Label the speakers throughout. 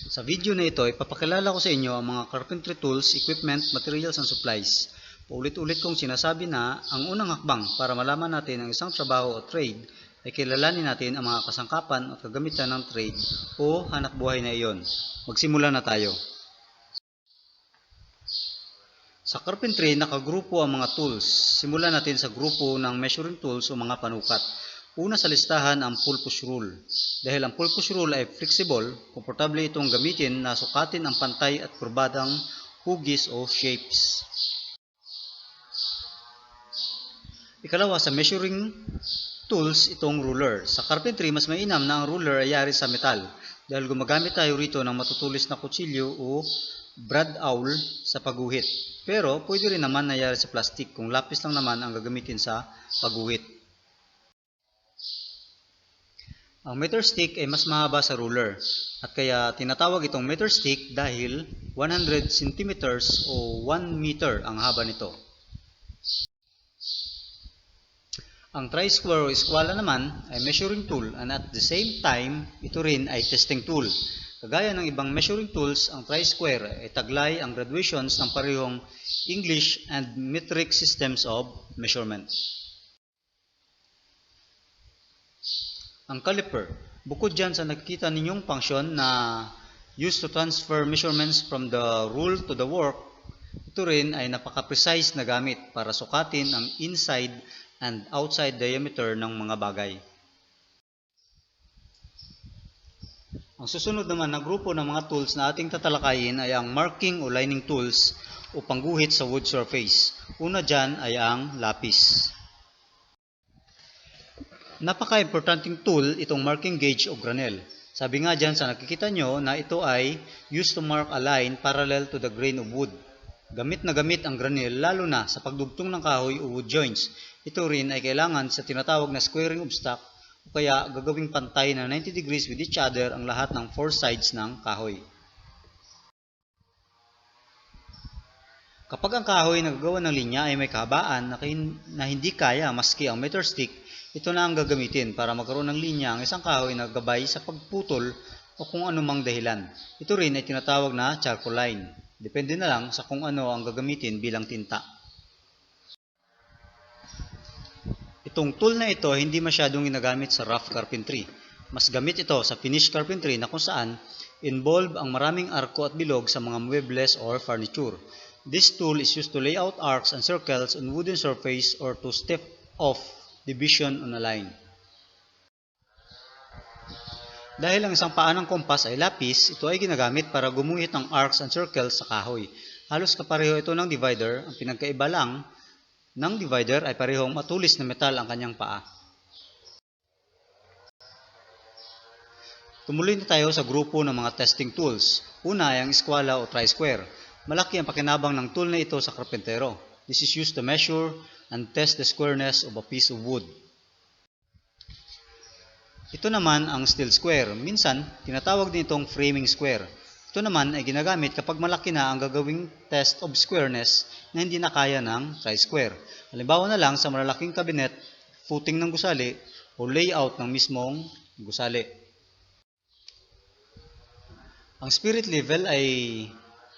Speaker 1: Sa video na ito, ipapakilala ko sa inyo ang mga carpentry tools, equipment, materials, and supplies. Paulit-ulit kong sinasabi na ang unang hakbang para malaman natin ang isang trabaho o trade ay kilalanin natin ang mga kasangkapan at kagamitan ng trade o hanapbuhay na iyon. Magsimula na tayo. Sa carpentry, nakagrupo ang mga tools. Simulan natin sa grupo ng measuring tools o mga panukat. Una sa listahan ang pulpus rule. Dahil ang pulpus rule ay flexible, komportable itong gamitin na sukatin ang pantay at kurbadang hugis o shapes. Ikalawa, sa measuring tools, itong ruler. Sa carpentry, mas mainam na ang ruler ay yari sa metal dahil gumagamit tayo rito ng matutulis na kutsilyo o brad awl sa pagguhit. Pero pwede rin naman na yari sa plastic kung lapis lang naman ang gagamitin sa pagguhit. Ang meter stick ay mas mahaba sa ruler at kaya tinatawag itong meter stick dahil 100 cm o 1 meter ang haba nito. Ang tri-square o eskwala naman ay measuring tool and at the same time, ito rin ay testing tool. Kagaya ng ibang measuring tools, ang tri-square ay taglay ang graduations ng parehong English and metric systems of measurement. Ang caliper, bukod dyan sa nakikita ninyong function na used to transfer measurements from the rule to the work, ito rin ay napaka-precise na gamit para sukatin ang inside and outside diameter ng mga bagay. Ang susunod naman na grupo ng mga tools na ating tatalakayin ay ang marking o lining tools o pangguhit sa wood surface. Una dyan ay ang lapis. Napaka-importanting tool itong marking gauge o granel. Sabi nga dyan sa nakikita nyo na ito ay used to mark a line parallel to the grain of wood. Gamit na gamit ang granel lalo na sa pagdugtong ng kahoy o wood joints. Ito rin ay kailangan sa tinatawag na squaring of stock o kaya gagawing pantay na 90 degrees with each other ang lahat ng 4 sides ng kahoy. Kapag ang kahoy na gagawa ng linya ay may kahabaan na hindi kaya maski ang meter stick, ito na ang gagamitin para magkaroon ng linya ang isang kahoy na gabay sa pagputol o kung anumang dahilan. Ito rin ay tinatawag na charcoal line. Depende na lang sa kung ano ang gagamitin bilang tinta. Itong tool na ito hindi masyadong ginagamit sa rough carpentry. Mas gamit ito sa finished carpentry na kung saan involve ang maraming arko at bilog sa mga muebles or furniture. This tool is used to lay out arcs and circles on wooden surface or to step off division on a line. Dahil ang isang paa ng kompas ay lapis, ito ay ginagamit para gumuhit ng arcs and circles sa kahoy. Halos kapareho ito ng divider, ang pinagkaiba lang ng divider ay parehong matulis na metal ang kanyang paa. Tumuloy na tayo sa grupo ng mga testing tools. Una ay ang eskwala o tri-square. Malaki ang pakinabang ng tool na ito sa karpentero. This is used to measure and test the squareness of a piece of wood. Ito naman ang steel square. Minsan, tinatawag din itong framing square. Ito naman ay ginagamit kapag malaki na ang gagawing test of squareness na hindi na kaya ng tri-square. Halimbawa na lang sa malalaking kabinet, footing ng gusali o layout ng mismong gusali. Ang spirit level ay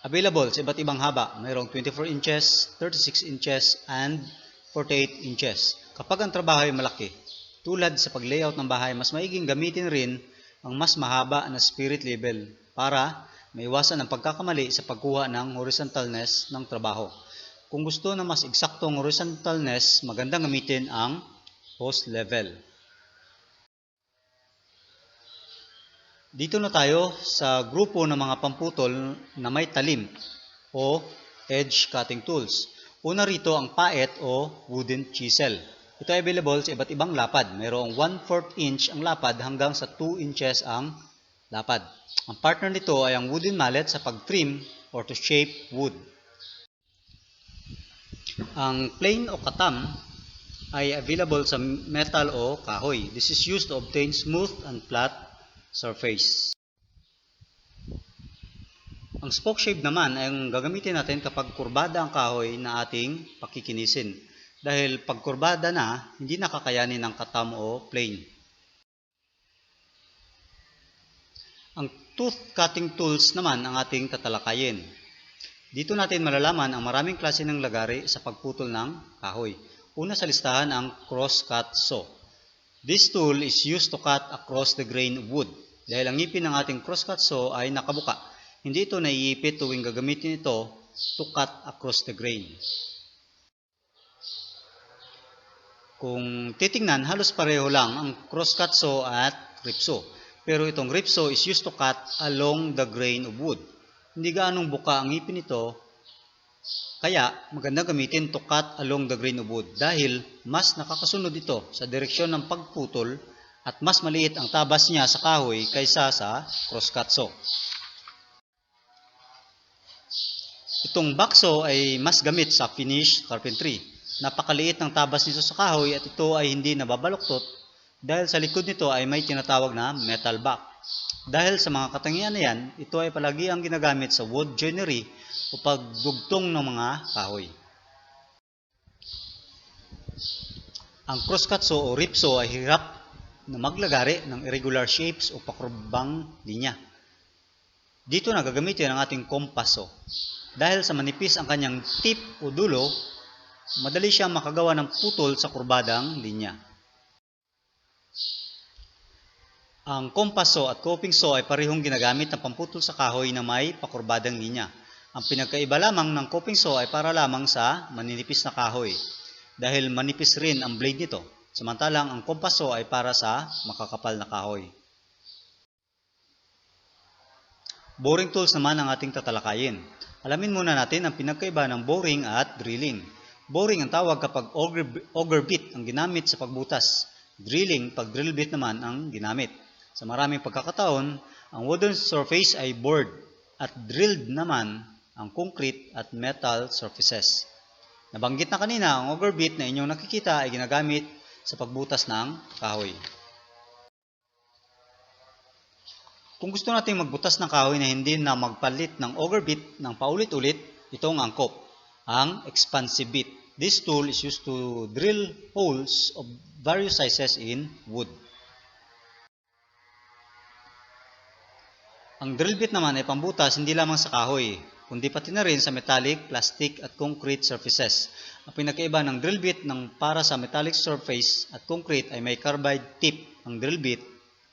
Speaker 1: available sa iba't ibang haba. Mayroong 24 inches, 36 inches, and 48 inches. Kapag ang trabaho ay malaki, tulad sa pag-layout ng bahay, mas maiging gamitin rin ang mas mahaba na spirit level para maiwasan ang pagkakamali sa pagkuha ng horizontalness ng trabaho. Kung gusto na mas eksaktong horizontalness, magandang gamitin ang post level. Dito na tayo sa grupo ng mga pamputol na may talim o edge cutting tools. Una rito ang paet o wooden chisel. Ito ay available sa iba't ibang lapad. Mayroong 1/4 inch ang lapad hanggang sa 2 inches ang lapad. Ang partner nito ay ang wooden mallet sa pag-trim or to shape wood. Ang plane o katam ay available sa metal o kahoy. This is used to obtain smooth and flat surface. Ang spoke shape naman ay ang gagamitin natin kapag kurbada ang kahoy na ating pakikinisin. Dahil pag kurbada na, hindi nakakayanin ng katam o plane. Ang tooth cutting tools naman ang ating tatalakayin. Dito natin malalaman ang maraming klase ng lagari sa pagputol ng kahoy. Una sa listahan ang cross-cut saw. This tool is used to cut across the grain of wood. Dahil ang ngipin ng ating cross-cut saw ay nakabuka, hindi ito naiipit tuwing gagamitin ito to cut across the grain. Kung titingnan, halos pareho lang ang cross-cut saw at rip saw. Pero itong rip saw is used to cut along the grain of wood. Hindi gaanong buka ang ngipin nito, kaya maganda gamitin to cut along the grain of wood dahil mas nakakasunod ito sa direksyon ng pagputol at mas maliit ang tabas niya sa kahoy kaysa sa cross-cut saw. Itong backsaw ay mas gamit sa finish carpentry. Napakaliit ng tabas nito sa kahoy at ito ay hindi nababaluktot dahil sa likod nito ay may tinatawag na metal back. Dahil sa mga katangian na yan, ito ay palagi ang ginagamit sa wood joinery o pagdugtong ng mga kahoy. Ang crosscut saw o rip saw ay hirap na maglagari ng irregular shapes o pakurbang linya. Dito na gagamitin ang ating compass saw. Dahil sa manipis ang kanyang tip o dulo, madali siyang makagawa ng putol sa kurbadang linya. Ang compass saw at coping saw ay parehong ginagamit ng pamputol sa kahoy na may pakurbadang linya. Ang pinagkaiba lamang ng coping saw ay para lamang sa maninipis na kahoy, dahil manipis rin ang blade nito, samantalang ang compass saw ay para sa makakapal na kahoy. Boring tools naman ang ating tatalakayin. Alamin muna natin ang pinagkaiba ng boring at drilling. Boring ang tawag kapag auger bit ang ginamit sa pagbutas. Drilling pag drill bit naman ang ginamit. Sa maraming pagkakataon, ang wooden surface ay bored at drilled naman ang concrete at metal surfaces. Nabanggit na kanina, ang auger bit na inyong nakikita ay ginagamit sa pagbutas ng kahoy. Kung gusto nating magbutas ng kahoy na hindi na magpalit ng auger bit ng paulit-ulit, ito ang angkop, ang expansive bit. This tool is used to drill holes of various sizes in wood. Ang drill bit naman ay pambutas hindi lamang sa kahoy, kundi pati na rin sa metallic, plastic at concrete surfaces. Ang pinakaiba ng drill bit ng para sa metallic surface at concrete ay may carbide tip ang drill bit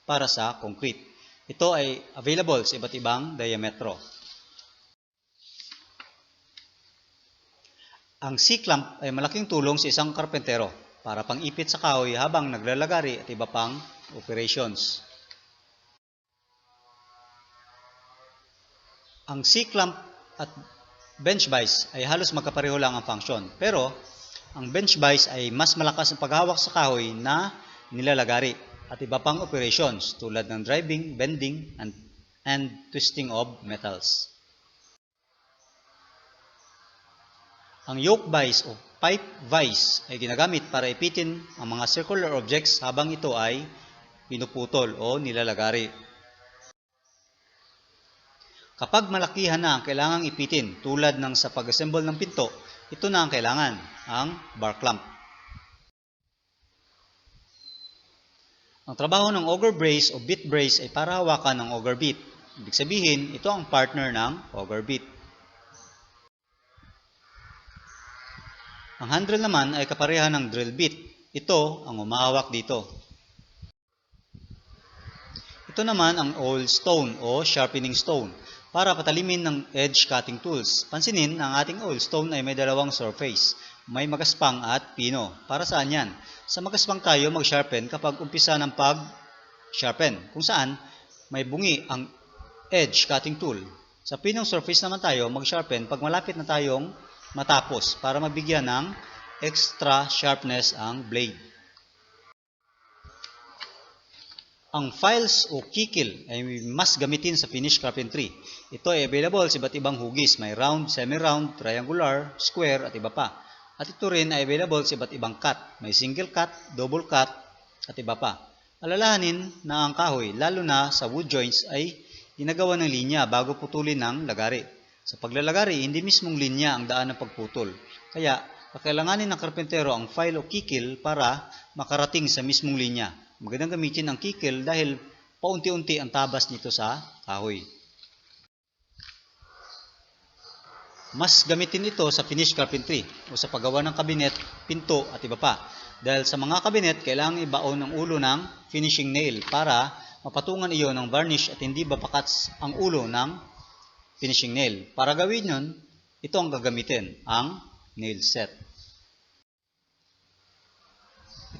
Speaker 1: para sa concrete. Ito ay available sa iba't ibang diametro. Ang C-clamp ay malaking tulong sa isang karpentero para pang-ipit sa kahoy habang naglalagari at iba pang operations. Ang C-clamp at bench vise ay halos magkapareho lang ang function, pero ang bench vise ay mas malakas ang paghawak sa kahoy na nilalagari at iba pang operations tulad ng driving, bending, and twisting of metals. Ang yoke vise o pipe vise ay ginagamit para ipitin ang mga circular objects habang ito ay pinuputol o nilalagari. Kapag malakihan na ang kailangang ipitin tulad ng sa pag-assemble ng pinto, ito na ang kailangan, ang bar clamp. Ang trabaho ng auger brace o bit brace ay para hawakan ng auger bit. Ibig sabihin, ito ang partner ng auger bit. Ang handle naman ay kaparehan ng drill bit. Ito ang umahawak dito. Ito naman ang oil stone o sharpening stone para patalimin ng edge cutting tools. Pansinin na ang ating oil stone ay may dalawang surface. May magaspang at pino. Para saan yan? Sa magaspang tayo mag-sharpen kapag umpisa ng pag-sharpen, kung saan may bungi ang edge cutting tool. Sa pinong surface naman tayo mag-sharpen pag malapit na tayong matapos para mabigyan ng extra sharpness ang blade. Ang files o kikil ay mas gamitin sa finish carpentry. Ito ay available sa iba't ibang hugis. May round, semi-round, triangular, square at iba pa. At ito rin ay available sa iba't ibang cut. May single cut, double cut at iba pa. Alalahanin na ang kahoy, lalo na sa wood joints, ay ginagawa ng linya bago putulin ng lagari. Sa paglalagari, hindi mismong linya ang daan ng pagputol. Kaya, kakailanganin ng karpentero ang file o kikil para makarating sa mismong linya. Magandang gamitin ang kikil dahil paunti-unti ang tabas nito sa kahoy. Mas gamitin ito sa finish carpentry o sa paggawa ng kabinet, pinto at iba pa. Dahil sa mga kabinet, kailangan ibaon ang ulo ng finishing nail para mapatungan iyon ng varnish at hindi babakats ang ulo ng finishing nail. Para gawin yun, ito ang gagamitin, ang nail set.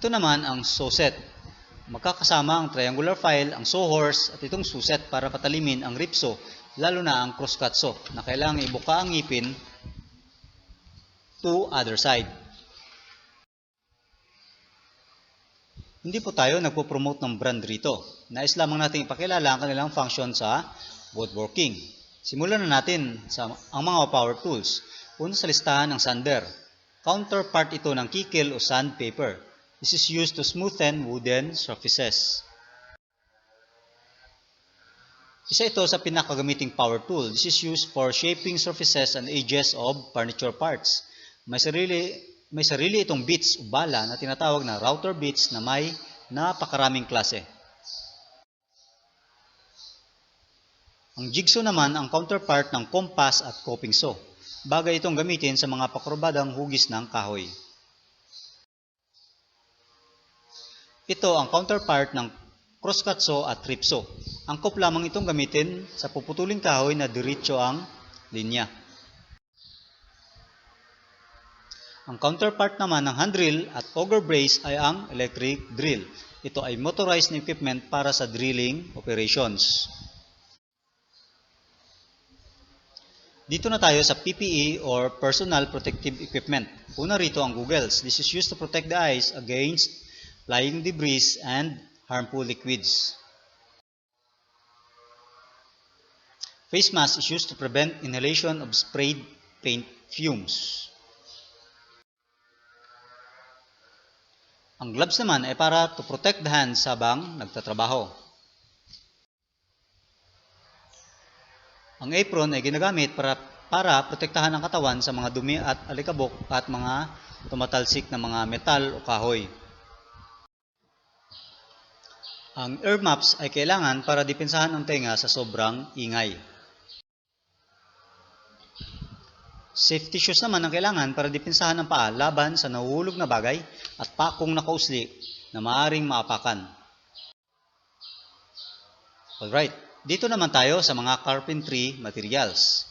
Speaker 1: Ito naman ang saw set. Magkakasama ang triangular file, ang sawhorse at itong saw set para patalimin ang ripsaw, lalo na ang crosscut saw na kailangan ibuka ang ngipin to other side. Hindi po tayo nagpo-promote ng brand rito. Nais lamang natin ipakilala ang kanilang function sa woodworking. Simulan na natin ang mga power tools. Una sa listahan ang sander. Counterpart ito ng kikil o sandpaper. This is used to smoothen wooden surfaces. Isa ito sa pinakagamiting power tool. This is used for shaping surfaces and edges of furniture parts. May sarili itong bits o bala na tinatawag na router bits na may napakaraming klase. Ang jigsaw naman ang counterpart ng compass at coping saw. Bagay itong gamitin sa mga pakurbadang hugis ng kahoy. Ito ang counterpart ng crosscut saw at rip saw. Angkop lamang itong gamitin sa puputuling kahoy na diretso ang linya. Ang counterpart naman ng hand drill at auger brace ay ang electric drill. Ito ay motorized na equipment para sa drilling operations. Dito na tayo sa PPE or Personal Protective Equipment. Una rito ang goggles. This is used to protect the eyes against flying debris and harmful liquids. Face mask is used to prevent inhalation of sprayed paint fumes. Ang gloves naman ay para to protect the hands habang nagtatrabaho. Ang apron ay ginagamit para protektahan ang katawan sa mga dumi at alikabok at mga tumatalsik na mga metal o kahoy. Ang ear muffs ay kailangan para depensahan ang tenga sa sobrang ingay. Safety shoes naman ang kailangan para depensahan ang paa laban sa nahuhulog na bagay at pakong nakausli na maaring maapakan. Alright, dito naman tayo sa mga carpentry materials.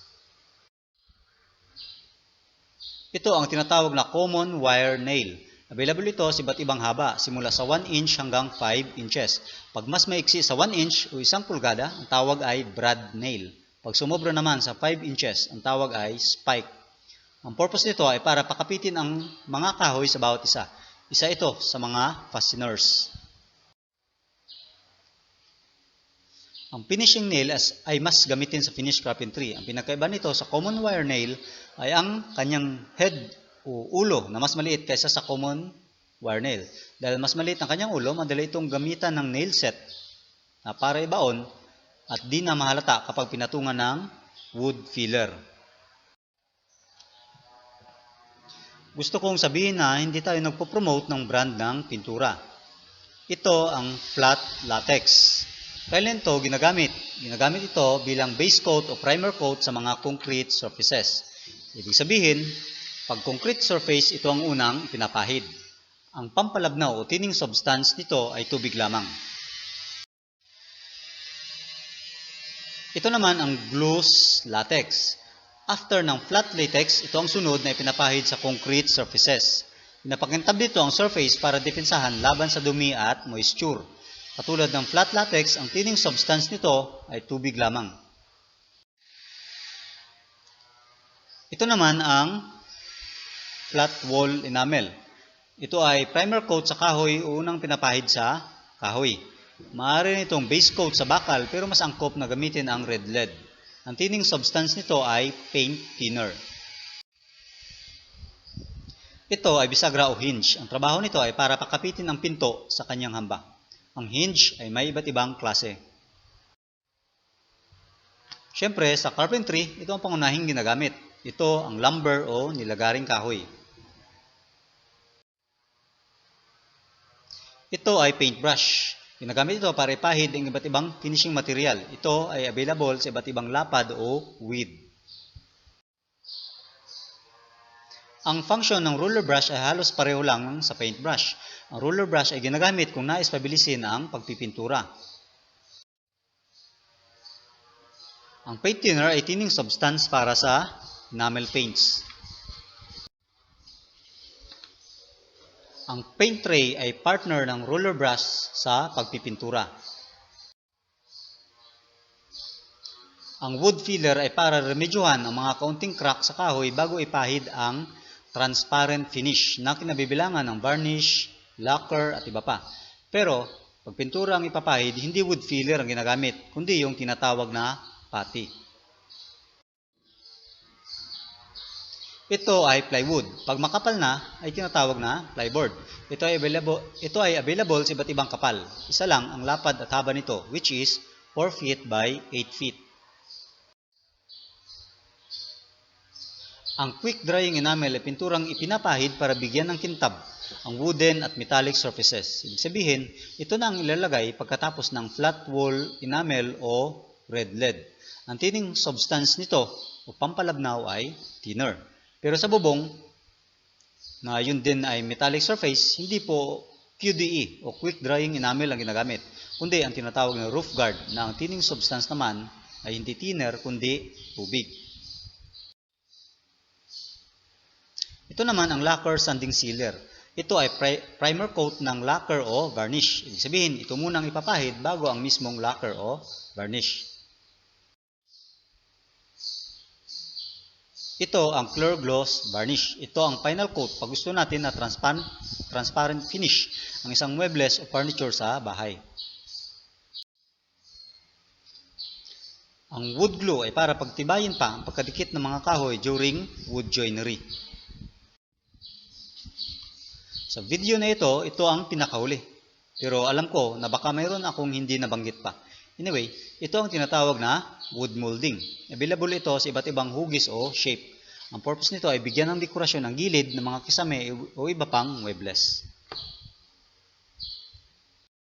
Speaker 1: Ito ang tinatawag na common wire nail. Available ito sa iba't ibang haba, simula sa 1 inch hanggang 5 inches. Pag mas maiksi sa 1 inch o 1 pulgada, ang tawag ay brad nail. Pag sumobra naman sa 5 inches, ang tawag ay spike. Ang purpose nito ay para pakapitin ang mga kahoy sa bawat isa. Isa ito sa mga fasteners. Ang finishing nail ay mas gamitin sa finish carpentry. Ang pinakaiba nito sa common wire nail ay ang kanyang head o ulo na mas maliit kaysa sa common wire nail. Dahil mas maliit ang kanyang ulo, madali itong gamitan ng nail set na para ibaon at di na mahalata kapag pinatungan ng wood filler. Gusto kong sabihin na hindi tayo nagpo-promote ng brand ng pintura. Ito ang flat latex. Kailan ito ginagamit? Ginagamit ito bilang base coat o primer coat sa mga concrete surfaces. Ibig sabihin, pag concrete surface, ito ang unang pinapahid. Ang pampalabnaw o thinning substance nito ay tubig lamang. Ito naman ang glueless latex. After ng flat latex, ito ang sunod na ipinapahid sa concrete surfaces. Pinapakintab dito ang surface para depensahan laban sa dumi at moisture. Katulad ng flat latex, ang thinning substance nito ay tubig lamang. Ito naman ang flat wall enamel. Ito ay primer coat sa kahoy o unang pinapahid sa kahoy. Maaari nitong base coat sa bakal pero mas angkop na gamitin ang red lead. Ang thinning substance nito ay paint thinner. Ito ay bisagra o hinge. Ang trabaho nito ay para pakapitin ang pinto sa kanyang hamba. Ang hinge ay may iba't ibang klase. Siyempre, sa carpentry, ito ang pangunahing ginagamit. Ito ang lumber o nilagaring kahoy. Ito ay paintbrush. Ginagamit ito para ipahid ang iba't ibang finishing material. Ito ay available sa iba't ibang lapad o width. Ang function ng ruler brush ay halos pareho lang sa paintbrush. Ang ruler brush ay ginagamit kung nais pabilisin ang pagpipintura. Ang paint thinner ay tining substance para sa enamel paints. Ang paint tray ay partner ng ruler brush sa pagpipintura. Ang wood filler ay para remedyohan ang mga kaunting crack sa kahoy bago ipahid ang transparent finish na kinabibilangan ng varnish, lacquer at iba pa. Pero, pag pintura ang ipapahid, hindi wood filler ang ginagamit, kundi yung tinatawag na putty. Ito ay plywood. Pag makapal na, ay tinatawag na plyboard. Ito ay available sa iba't ibang kapal. Isa lang ang lapad at haba nito, which is 4 feet by 8 feet. Ang quick drying enamel ay pinturang ipinapahid para bigyan ng kintab ang wooden at metallic surfaces. Ibig sabihin, ito na ang ilalagay pagkatapos ng flat wall enamel o red lead. Ang tining substance nito o pampalabnaw ay thinner. Pero sa bubong, na yun din ay metallic surface, hindi po QDE o quick drying enamel ang ginagamit, kundi ang tinatawag na roof guard na ang tining substance naman ay hindi thinner kundi tubig. Ito naman ang lacquer sanding sealer. Ito ay primer coat ng lacquer o varnish. Ibig sabihin, ito munang ipapahid bago ang mismong lacquer o varnish. Ito ang clear gloss varnish. Ito ang final coat pag gusto natin na transparent finish ang isang muebles o furniture sa bahay. Ang wood glue ay para pagtibayin pa ang pagkadikit ng mga kahoy during wood joinery. Sa video na ito ang pinakahuli. Pero alam ko na baka mayroon akong hindi nabanggit pa. Anyway, ito ang tinatawag na wood molding. Available ito sa iba't ibang hugis o shape. Ang purpose nito ay bigyan ng dekorasyon ang gilid ng mga kisame o iba pang muebles.